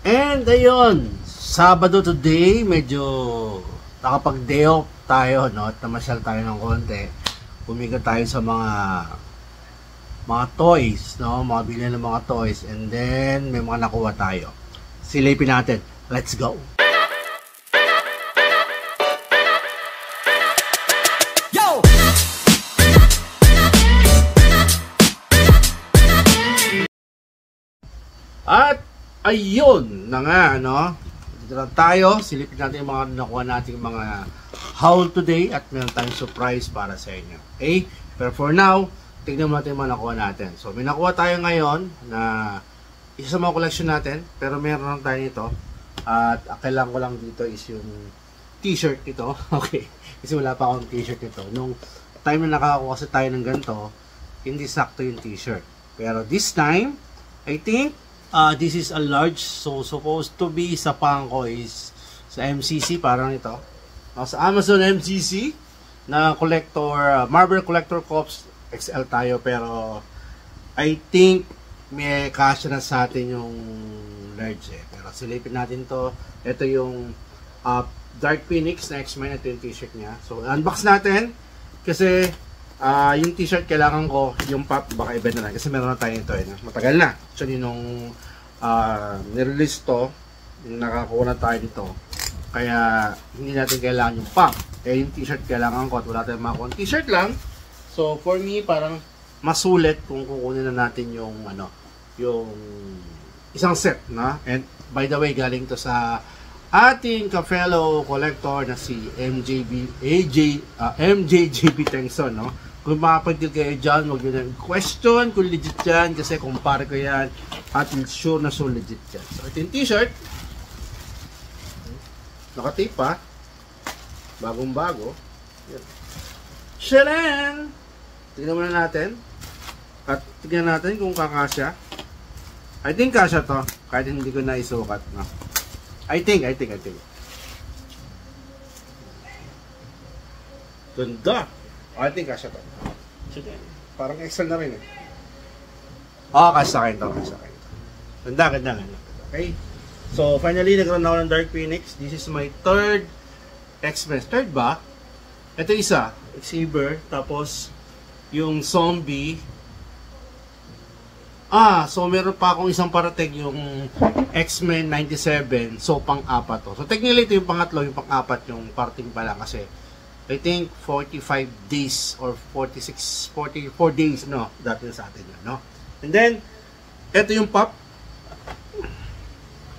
And ayun, Sabado today, medyo nakapag-day off tayo, no? At namasyal tayo ng konti. Pumiga tayo sa mga toys, no? Mga bilhin ng mga toys. And then, may mga nakuha tayo. Silipin natin. Let's go! Yo! At ayun na nga, no? Dito na tayo. Silipin natin yung mga nakuha natin mga haul today at meron tayong surprise para sa inyo. Okay? Pero for now, tignan natin yung mga nakuha natin. So, may nakuha tayo ngayon na isa sa mga collection natin, pero meron lang tayo nito. At kailangan ko lang dito is yung t-shirt ito. Okay? Kasi wala pa akong t-shirt ito. Nung time na nakakuha kasi tayo ng ganito, hindi sakto yung t-shirt. Pero this time, I think, this is a large, so supposed to be sa pangko is sa MCC, parang ito. Sa Amazon MCC na collector, Marvel Collector Corps XL tayo, pero I think may kasya na sa atin yung large eh. Pero silipin natin to. Ito yung Dark Phoenix na X-Men, ito yung t-shirt niya. So unbox natin kasi yung t-shirt kailangan ko, yung pop baka iba na lang kasi meron na tayo ito eh. Matagal na. Actually nung nirelease to, yung nakakuha na tayo dito. Kaya hindi natin kailangan yung pop. Eh yung t-shirt kailangan ko at wala tayong makakuha. T-shirt lang. So for me parang masulit kung kukunin na natin yung yung isang set na. And by the way, galing to sa ating ka-fellow collector na si MJJB Tengson, no? Kung makapagdil kayo dyan, huwag nyo na question kung legit yan, kasi kumpare ko yan at sure na so legit yan. So ito yung t-shirt, nakatape pa, bagong bago. Sharan! Tignan muna natin at tignan natin kung kakasya. I think kasya to kahit hindi ko na isukat, no? I think ganda. I think kasya to. Parang Excel na rin eh. Kasya sa akin to. Ganda. Okay. So finally nagkaroon ako ng Dark Phoenix. This is my third X-Men. Third ba? Ito isa, Xavier, tapos yung zombie. So meron pa akong isang parating yung X-Men 97. So pang-apat to. So technically ito yung pangatlo, yung pang-apat yung parating pala kasi I think 45 days or 44 days, no? Dati sa atin yan, no? And then ito yung pop.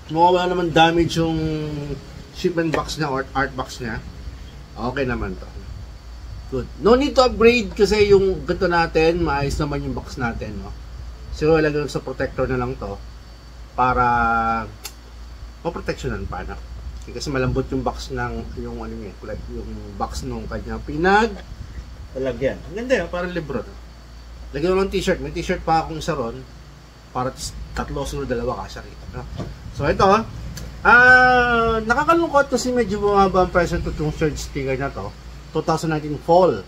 Wala naman damage yung shipment box niya or art box niya. Okay naman to. Good. No need to upgrade kasi yung ganito natin, maayos naman yung box natin, no? So, lagyan sa protector na lang to para maproteksyonan pa na. Kasi malambot yung box ng yung box nung kanya lalagyan. Ang ganda yun, parang libro. Lagyan mo ng t-shirt. May t-shirt pa akong isa ron para tatlo sunod dalawa kasya rito, no? So, ito nakakalungkot kasi medyo bumaba ang presyo to itong third sticker na to. 2019 Fall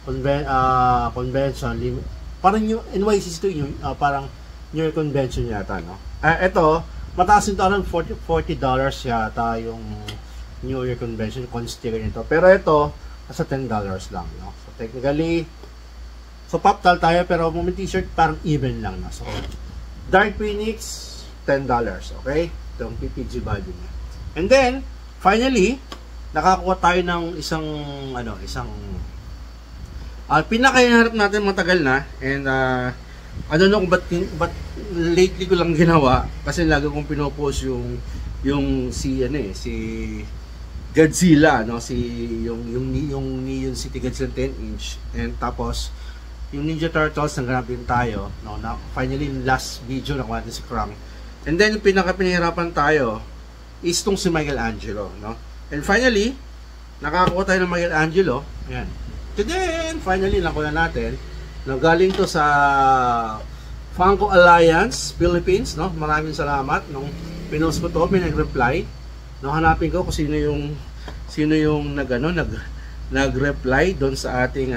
Convention. Parang yung NYCC to yung parang New Year Convention yata, no? Ito, mataas ito ng $40 yata yung New Year Convention sticker nito. Pero ito, nasa $10 lang, no? So technically, so pop tayo pero may t-shirt parang even lang, no? So Dark Phoenix, $10, okay? Itong PPG value niya. And then, finally, nakakuha tayo ng isang pinakahinarap natin matagal na, and I don't know kung ba't lately ko lang ginawa kasi lagi kong pinopost yung si Godzilla, no? Yung Neon City Godzilla 10-inch, and tapos yung Ninja Turtles naghanapin tayo, no? Na finally last video nakuha natin si Krang, and then yung pinahirapan tayo is tong si Michelangelo, no? And finally nakakuha tayo ng Michelangelo. Ayan. Then, finally, nakuha natin. Galing to sa Funko Alliance Philippines, no? Maraming salamat. Nung pinost ko to, may nag-reply. Hanapin ko kung sino yung nag-reply doon sa ating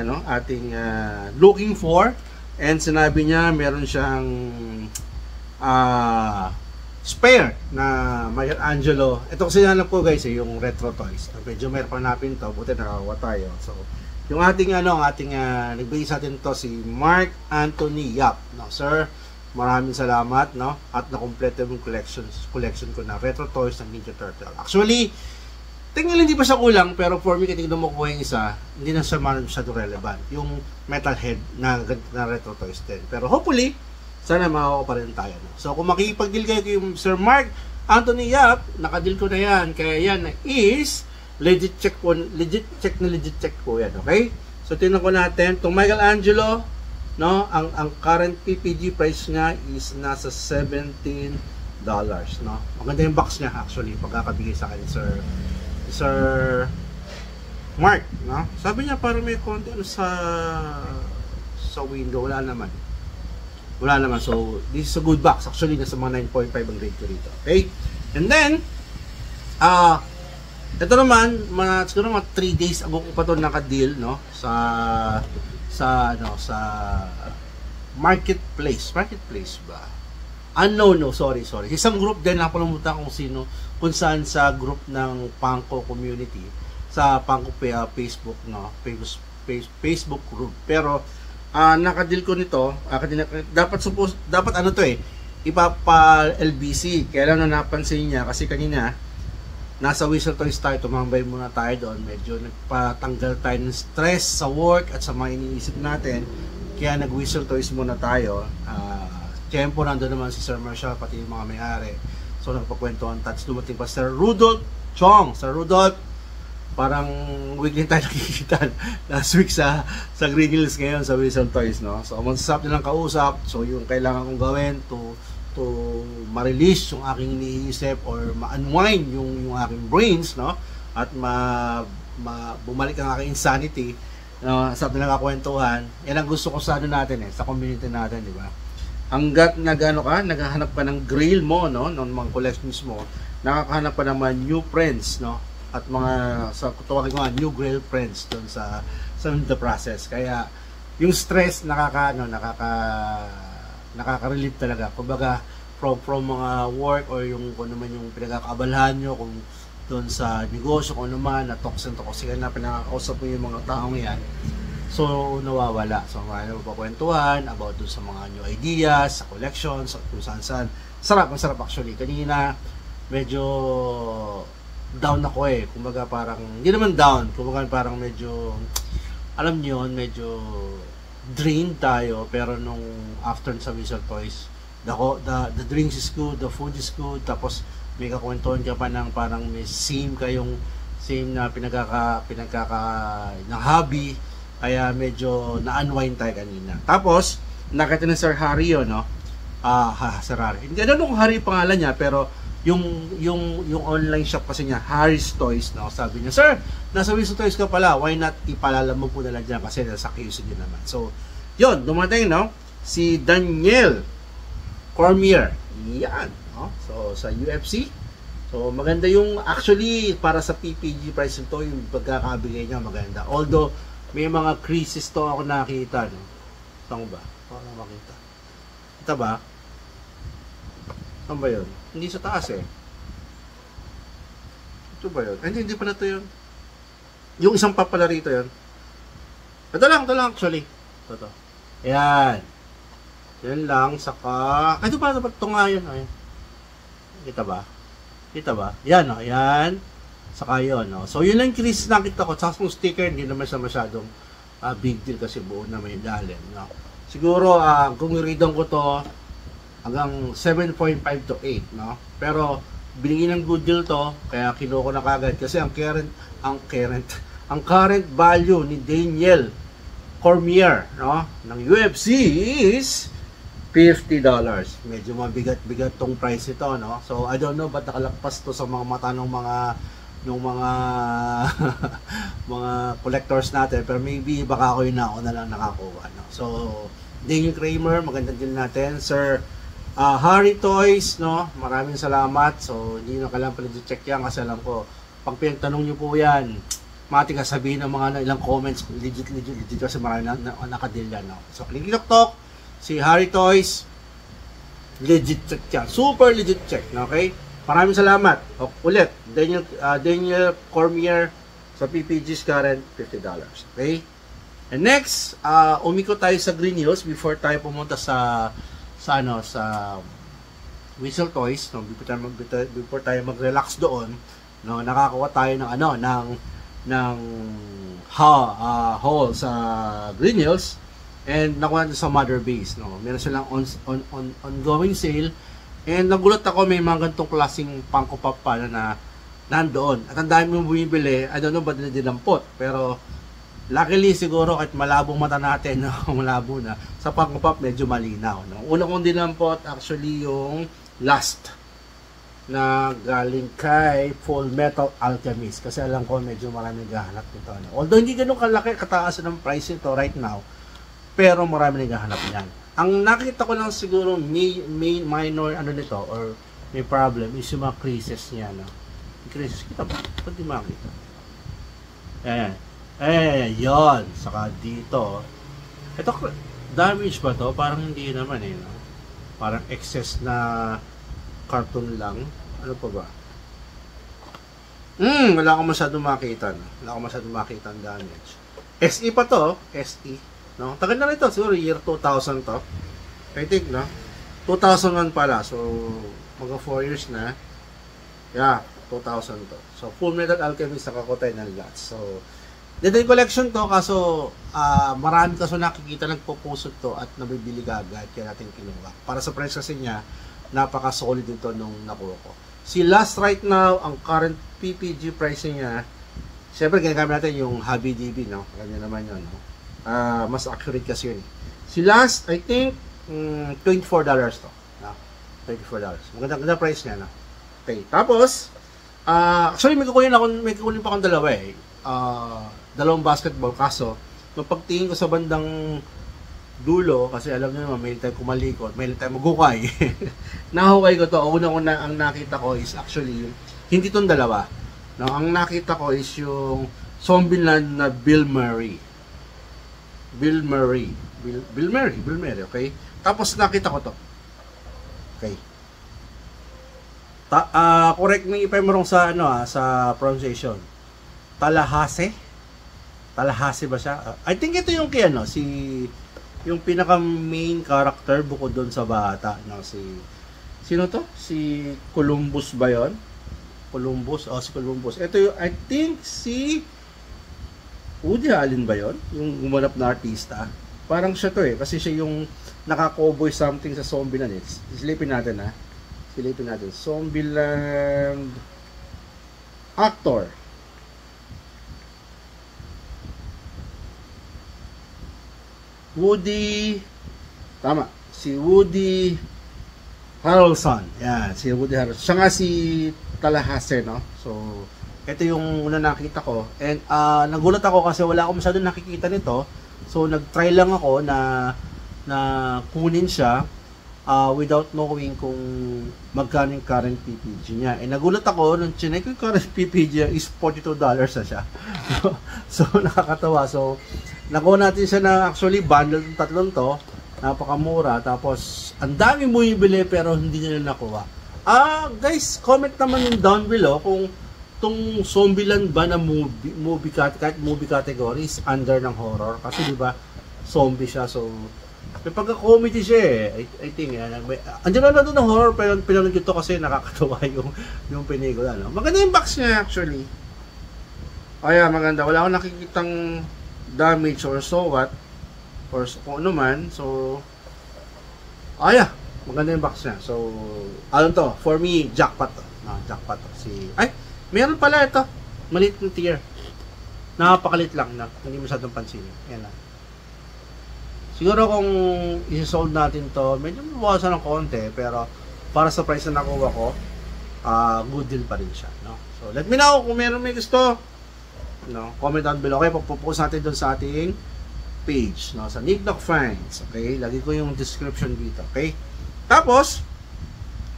looking for, and sinabi niya meron siyang spare na Michelangelo. Ito kasi hanap ko guys yung retro toys. Medyo meron pa napin to, buti nakakuha tayo. So, yung ating nagbigay sa atin to si Mark Anthony Yap. No, sir, maraming salamat, no? At nakumpleto yung collection ko na retro toys ng Ninja Turtle. Actually, tingnan hindi pa siya kulang, pero for me, tingnan mo kuha yung isa, hindi na siya masyado relevant. Yung metalhead na retro toys din. Pero hopefully, sana makakuha pa rin tayo. No? So, kung makikipag-deal kayo kay Sir Mark Anthony Yap, naka-deal ko na yan. Kaya yan is legit check po yan. Okay? So, tingnan ko natin. Itong Michelangelo, no, ang current PPG price niya is nasa $17. No? Maganda yung box niya actually, pagkakabigay sa akin Sir Mark. No? Sabi niya parang may konti sa window. Wala naman. So, this is a good box. Actually, nasa mga 9.5 ang grade ko rito. Okay? And then, ito naman, siguro mga 3 days ago ko pa ito naka-deal, no? Sa marketplace. Marketplace ba? No, sorry. Isang group din, napalimutan kung saan sa group ng Pangko community, sa Pangko Facebook, no? Facebook group. Pero, naka-deal ko nito, dapat ano to ipapa-LBC. Kaya lang na napansin niya, kasi kanina, nasa Whistle Toys tayo, tumambay muna tayo doon. Medyo nagpatanggal tayo ng stress sa work at sa mga iniisip natin. Kaya nag-Whistle Toys muna tayo. Tempo nandun naman si Sir Marshall, pati yung mga may-ari. So, nagpakwentuhan. Tapos dumating pa Sir Rudolph Chong. Sir Rudolph, parang weekly tayo nakikita last week sa Green Hills ngayon sa Whistle Toys, no? So, magsasap nilang kausap. So, yung kailangan kong gawin to ma-release yung aking iniisip or ma-unwind yung aking brains, no? At bumalik ang aking insanity, no? Sa nilang kakwentuhan. Yan ang gusto ko sa natin sa community natin, di ba? Hanggat naghahanap ka ng grail mo, no? Ng mga collections mo, nakakahanap pa naman new friends, no? At mga sa tawagin ko new grail friends doon sa the process. Kaya yung stress nakaka-relieve talaga. Kumbaga from mga work or yung kung naman yung pinagkakaabalahan nyo kung doon sa negosyo kung naman na toxic na pinakakausap mo yung mga taong yan. So nawawala. So marami magpapakwentuhan about doon sa mga new ideas, sa collections, kung saan. Masarap actually. Kanina medyo down ako kumbaga parang hindi naman down, kumbaga parang medyo alam niyo yun, medyo drained tayo, pero nung after sa Whistle Toys, the drinks is good, the food is good, tapos may kakwentuhan ka pa ng parang may same na ng hobby, kaya medyo na-unwind tayo kanina. Tapos nakita ni Sir Harry yun, no? Sir Harry, hindi alam kung Harry pangalan niya, pero yung online shop kasi niya, Harry's Toys, no? Sabi niya, sir, nasa Whistle Toys ka pala, why not ipalalam mo po na lang dyan kasi nasa QC din naman. So, yun, dumating, no? Si Daniel Cormier. Yan, no? So, sa UFC. So, maganda yung, actually, para sa PPG price nito, yung pagkakabigay niya maganda. Although, may mga creases to ako nakita, no? Saan ba? Para makita. Ito ba? Saan ba yun? Hindi sa taas Ito ba yun? Hindi pa na ito yun. Yung isang papala rito yun. Ito lang actually. Ito. Ayan. Yan lang. Saka, ito ba? Ito nga yun. Ayan. Kita ba? Yan o. Yan. Saka yun. No? So, yun lang crease nakita ko. Saka yung sticker, hindi naman siya masyadong big deal kasi buo na may dalim. No? Siguro, kung i-readan ko to, hanggang 7.5 to 8, no? Pero binigyan ng good deal to, kaya kinuha ko na kagad kasi ang current value ni Daniel Cormier, no, ng UFC is $50. Medyo mabigat-bigat tong price ito, no? So I don't know ba't nakalagpas to sa mga mata ng mga mga collectors natin, pero maybe baka ako na lang nakakuha, no? So Daniel Kramer, magandang deal natin, Sir Harry Toys, no? Maraming salamat. So, hindi na kailangan pala check yan kasi alam ko, pag pinagtanong nyo po yan, mati ka sabihin ng mga ilang comments, legit kasi marami na nakadeal yan, no? So, Kliktok, si Harry Toys, legit check yan. Super legit check. Okay? Maraming salamat. Ulit, Daniel Cormier sa PPG's current $50. Okay? And next, umiko tayo sa Green Hills before tayo pumunta sa Whistle Toys, no, before tayo mag-relax doon, no, nakakuha tayo ng haul sa Green Hills and nakuha sa Mother Base, no. Meron silang ongoing sale and nagulat ako may mga ganitong klaseng Funko Pop pa na nandoon. At ang dami mong bumibili, I don't know ba't nilalampot, pero luckily siguro kahit malabong mata natin, no, malabo na, sa Funko Pop medyo malinaw, no. Una kong dinampot actually yung last na galing kay Full Metal Alchemist kasi alam ko medyo marami naghahanap nito, no? Although hindi ganun kalaki kataas ng price nito right now, pero marami naghahanap niyan. Ang nakita ko lang siguro minor nito or may problem is yung mga creases niya, no? Yung creases, kita ba? Ba't di makita? Yon. Saka dito ito, damage ba to? Parang hindi naman no? Parang excess na cartoon lang. Ano pa ba? Wala akong masyadong makita, no? Wala akong masyadong makita ang damage. SE pa to, SE, no? Tagal na ito, siguro year 2000 to. I think, no? 2001 pala, so mga 4 years na. Yeah, 2000 to. So Full Metal Alchemist nakakotay ng lots. So Dead collection to, kaso marami kaso nakikita nagpo-post to at nabibili agad kaya natin kinuha. Para sa price kasi niya, napaka-solid dito nung nakuha ko. Si last right now, ang current PPG price niya, siyempre ginagamit natin yung HabiDB, no? Ganyan naman yun, no? Mas accurate kasi yun. Si last, I think, $24 to. No? $24. Maganda price niya, no? Okay, tapos, actually may kukunin pa akong dalawa dalawang basketball, kaso nung pagtingin ko sa bandang dulo, kasi alam niyo naman may tayo kumalikot, may tayo magukay. Nahukay ko to. Unang-una ang nakita ko is actually hindi tong dalawa, no? Ang nakita ko is yung Zombieland na Bill Murray, okay? Tapos nakita ko to, okay? Correct me if I'm wrong sa sa pronunciation. Tallahassee ba siya? I think ito yung yung pinaka main character bukod doon sa bata, no? Sino to? Si Columbus ba 'yon? Si Columbus. Ito yung, I think si Woody Allen ba 'yon? Yung gumanap na artista. Parang siya to kasi siya yung naka-cowboy something sa Zombieland. Silipin natin. Zombieland actor. Si Woody Harrelson. Yan, si Woody Harrelson. Siya nga si Tallahassee, no? So, ito yung una nakita ko. And nagulat ako kasi wala akong masyadong nakikita nito. So, nag-try lang ako na kunin siya without knowing kung magkano yung current PPG niya. And nagulat ako nung chinek yung current PPG is $42 na siya. So, nakakatawa. So, nakuha natin siya na actually bundle ng tatlong to, napakamura, tapos ang dami bumibili pero hindi nila nakuha. Guys, comment naman yung down below kung tong Zombieland ba na movie category is under ng horror, kasi di ba zombie siya, so may pagka-comedy siya I think andyan na doon ng horror pero pinanood ko to kasi nakakatawa yung pelikula, no? Maganda yung box niya actually. Maganda, wala akong nakikitang damage or so what or kung ano man. So maganda yung box niya. So for me jackpot to. Jackpot to. Meron pala ito, maliit ng tier, napakalit lang na hindi masyadong pansinin. Yan lang. Siguro kung i-sold natin to, medyo mabawasan ng konti, pero para sa price na nakuha ko, good deal pa rin siya, no? So let me know kung meron may gusto, no? Comment down below. Okay, pupost natin doon sa ating page, no? Sa Nick Knock Finds. Okay, lagi ko yung description dito. Okay, tapos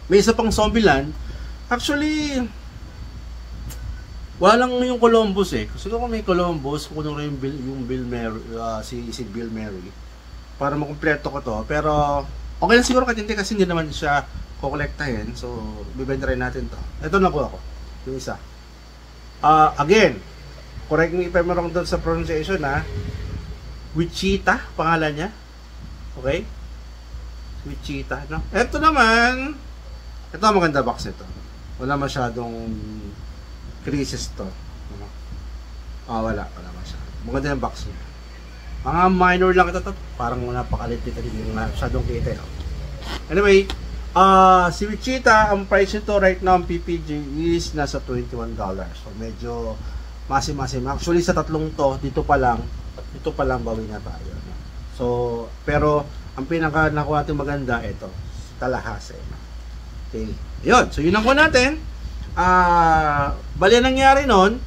may isa pang Zombieland. Actually walang yung Columbus kasi kung may Columbus, kunin ko yung Bill Murray, si Bill Murray para makumpleto ko to. Pero Okay lang siguro kahit hindi kasi hindi naman siya kukolektahin. So, bibenta rin natin to. Ito nakuha ko. Yung isa. Again, correct me if I'm wrong doon sa pronunciation ha. Wichita, pangalan niya. Okay? Wichita, no? Ito naman, ito ang maganda box nito. Wala masyadong creases to. Wala masyadong. Maganda yung box niya. Mga minor lang ito. Parang napakalit dito. Hindi masyadong kita. Anyway, si Wichita, ang price nito right now, ang PPG is nasa $21. So, medyo masim-masim. Actually, sa tatlong to, dito pa lang bawi na tayo. So, pero, ang pinaka nakuha natin maganda, ito, Tallahassee. Okay. Yun. So, yun ang kuha natin. Bali nangyari nun,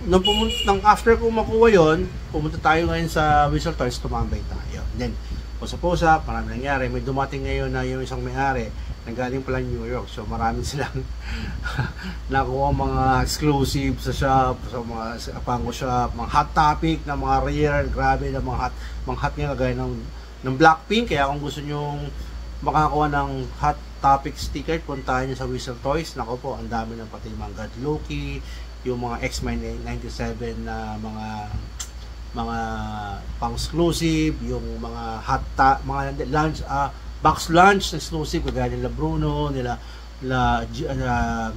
nung after ko makuha yun, pumunta tayo ngayon sa Whistle Toys, tumambay tayo. Then, pusa-pusa, marami nangyari. May dumating ngayon na yung isang may-ari, nanggaling pala New York. So, marami silang nakuha mga exclusive sa shop, sa mga Pango shop, mga hot topic na mga rare, grabe na mga hot nga kagaya ng Blackpink. Kaya kung gusto nyo makakuha ng hot topic sticker, puntahan nyo sa Whistle Toys. Nako po, ang dami ng pati mga God Loki, yung mga X-Men 97 na mga pang-exclusive, yung mga mga lunch, box lunch exclusive, kagaya nila Bruno, nila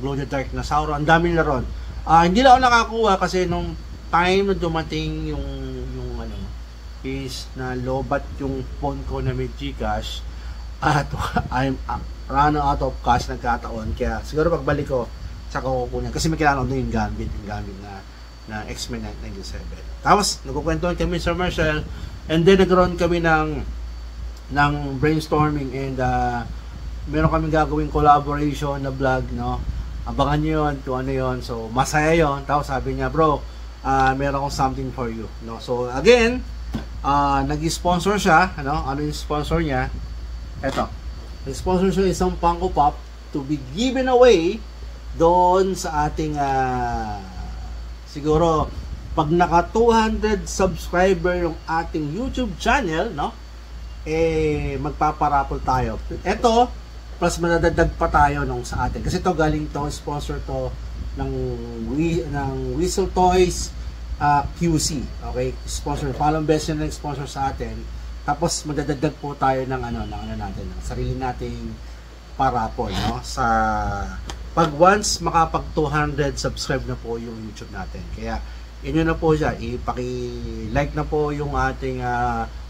Glow in the Dark na Sauron, ang dami nila ron. Hindi lang ako nakakuha kasi nung time na dumating yung is na lobat yung phone ko na may GCash at I'm run out of cash nagkataon, kaya siguro pagbalik ko tsaka kukunin kasi may kailangan ko yung gambit na X-Men 97. Tapos nagkukwentuhan kami Sir Marshall, and then nagkaroon kami ng brainstorming, and meron kaming gagawing collaboration na vlog, no? Abangan nyo yun kung ano yun. So masaya yun. Tapos sabi niya, bro, meron akong something for you, no? So again, nag-sponsor siya, ano yung sponsor niya? Eto, nag-sponsor siya isang Funko Pop to be given away doon sa ating siguro pag naka 200 subscriber yung ating YouTube channel, no? Magpaparapol tayo. Eto, plus madadagdag pa tayo nung sa atin. Kasi to galing to, sponsor to ng Whistle Toys QC. Okay? Sponsor, Palom Best yung sponsor sa atin. Tapos magdadagdag po tayo ng natin, ng sarili nating parapol, no? Sa pag once makapag 200 subscribe na po yung YouTube natin. Kaya inyo na po siya, ipaki-like na po yung ating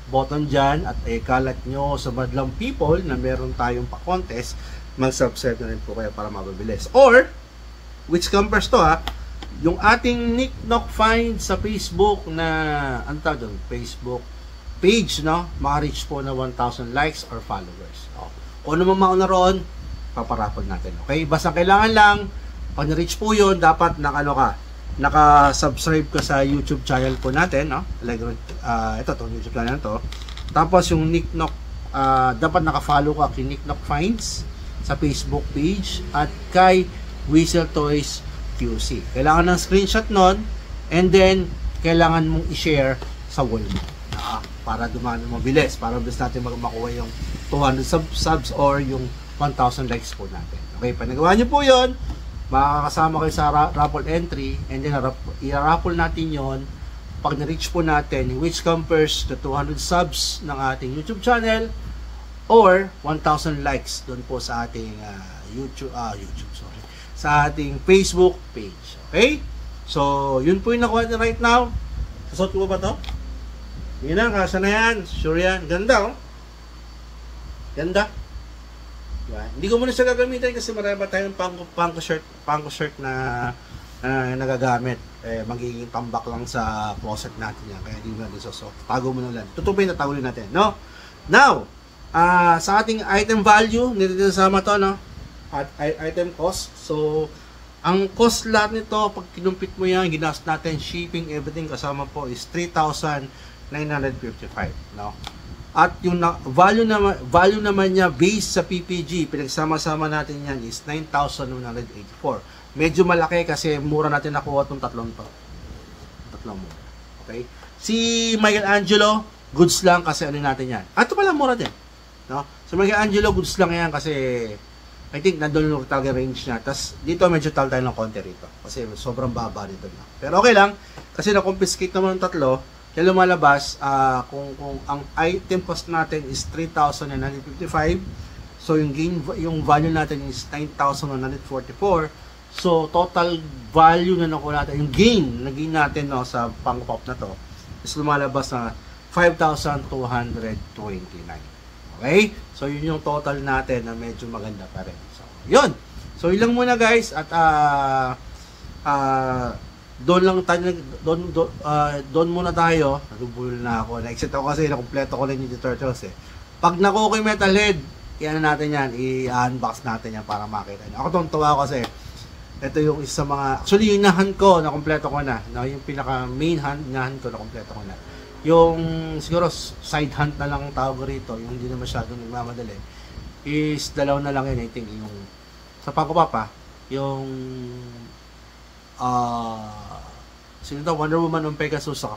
button dyan at kalat nyo sa madlang people na meron tayong pa-contest, mag-subscribe na rin po kayo para mababilis. Or, which compares to yung ating Nick Knock Find sa Facebook na, Facebook page, no? Maka-reach po na 1,000 likes or followers. Kung ano mauna roon, paparapol natin. Okay? Basta kailangan lang, pag na-reach po yun, dapat naka-subscribe ka sa YouTube channel po natin, no? Like, ito to, YouTube channel to. Tapos yung Nick Knock, dapat naka-follow ka kay Nick Knock Finds sa Facebook page at kay Whistle Toys QC. Kailangan ng screenshot nun, and then kailangan mong i-share sa wall mo. Para dumano mabilis, para mabilis natin makuha yung 200 subs or yung 1,000 likes po natin. Okay, pag nagawa nyo po yun, makakasama kayo sa raffle entry, and then i-raffle natin yon pag na-reach po natin, which compares to 200 subs ng ating YouTube channel or 1,000 likes doon po sa ating sa ating Facebook page. Okay? So, yun po yung nakuha na right now. Susot ko ba to? Yun na, kasa na yan. Sure yan. Ganda, oh. Ganda. Diba? Hindi ko muna siya gagamitin kasi marami pa tayong Funko shirt na nagagamit. Magiging tambak lang sa closet natin yan. Kaya hindi mo natin so tago mo na lang. Tutupin na tago natin. No? Now, sa ating item value, nilasama to, no? At item cost. So, ang cost lahat nito, pag kinumpit mo yan, ginast natin, shipping, everything kasama po is 3,955. No? At yung value naman niya based sa PPG, pinagsama-sama natin yan is 9,184. Medyo malaki kasi mura natin nakuha itong tatlong mura. Okay? Si Michelangelo, goods lang kasi ano natin yan. At ito pala mura din. no? So Michelangelo goods lang yan kasi I think nandun yung talaga range niya. Tapos dito medyo tal tayo ng konti rito kasi sobrang baba nito na. Pero okay lang kasi na-confiscate naman ng tatlo. Kaya lumalabas kung ang item cost natin is 3,955. So yung value natin is 9,144. So total value na nakuha natin, yung gain natin no, sa pang-pop na to is lumalabas na 5,229. Okay? So, yun yung total natin na medyo maganda pa rin. So, yun. So, yun lang muna guys. At, doon lang tayo, doon muna tayo. Nagubul na ako. Na-exit ako kasi nakumpleto ko lang yung Turtles eh. Pag nakuha ko yung Metalhead, i-ano natin yan, i-unbox natin yan para makita nyo. Ako tuwa ko kasi, ito yung isa mga, actually yung inahan ko, nakumpleto ko na. No? Yung pinaka main inahan ko, nakumpleto ko na. Yung siguro side hunt na lang ang tawag rito, yung hindi na masyadong nagmamadali, is dalaw na lang yun. I think yung sa Pagopapa, yung sino to, Wonder Woman on Pegasus, saka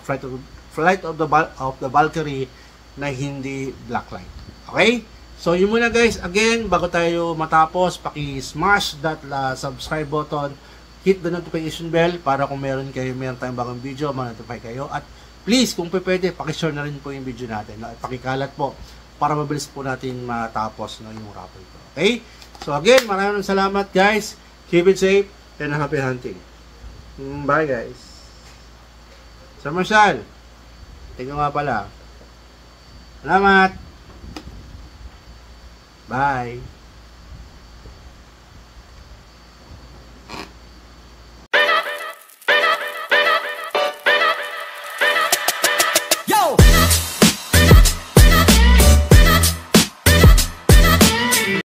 Flight of the Valkyrie na hindi Blacklight. Okay? So yun muna guys. Again, bago tayo matapos, paki-smash that subscribe button, hit the notification bell para kung meron tayong bagong video, ma-notify kayo. At please, kung pwede, paki-share na rin po yung video natin. Paki-kalat po para mabilis po natin matapos yung raffle ko. Okay? So again, maraming salamat guys. Keep it safe and happy hunting. Bye guys. Sir Marshall, tingnan nga pala. Salamat. Bye.